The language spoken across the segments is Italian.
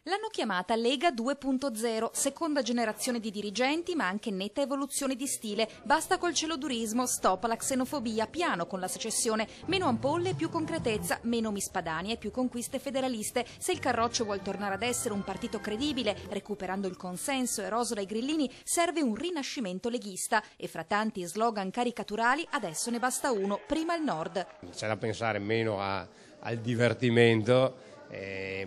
L'hanno chiamata Lega 2.0, seconda generazione di dirigenti ma anche netta evoluzione di stile. Basta col celodurismo, stop alla xenofobia, piano con la secessione, meno ampolle e più concretezza, meno mispadani e più conquiste federaliste. Se il Carroccio vuol tornare ad essere un partito credibile, recuperando il consenso eroso dai grillini, serve un rinascimento leghista e fra tanti slogan caricaturali adesso ne basta uno, prima il Nord. C'è da pensare meno al divertimento,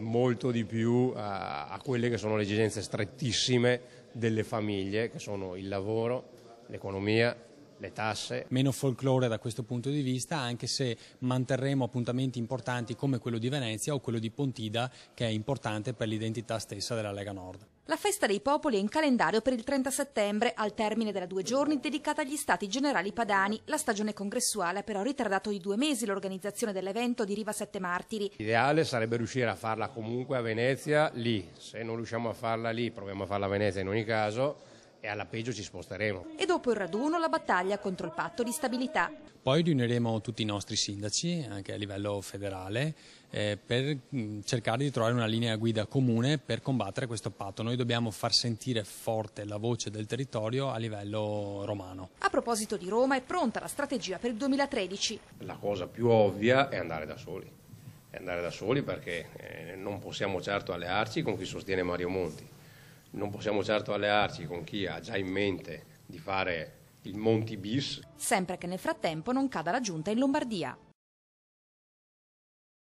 molto di più a quelle che sono le esigenze strettissime delle famiglie, che sono il lavoro, l'economia, le tasse. Meno folklore da questo punto di vista, anche se manterremo appuntamenti importanti come quello di Venezia o quello di Pontida, che è importante per l'identità stessa della Lega Nord. La festa dei popoli è in calendario per il 30 settembre, al termine della 2 giorni dedicata agli Stati Generali Padani. La stagione congressuale ha però ritardato di 2 mesi l'organizzazione dell'evento di Riva Sette Martiri. L'ideale sarebbe riuscire a farla comunque a Venezia, lì. Se non riusciamo a farla lì, proviamo a farla a Venezia in ogni caso e alla peggio ci sposteremo. E dopo il raduno la battaglia contro il patto di stabilità. Poi riuniremo tutti i nostri sindaci, anche a livello federale, per cercare di trovare una linea guida comune per combattere questo patto. Noi dobbiamo far sentire forte la voce del territorio a livello romano. A proposito di Roma, è pronta la strategia per il 2013. La cosa più ovvia è andare da soli. È andare da soli perché non possiamo certo allearci con chi sostiene Mario Monti. Non possiamo certo allearci con chi ha già in mente di fare il Monti bis. Sempre che nel frattempo non cada la giunta in Lombardia.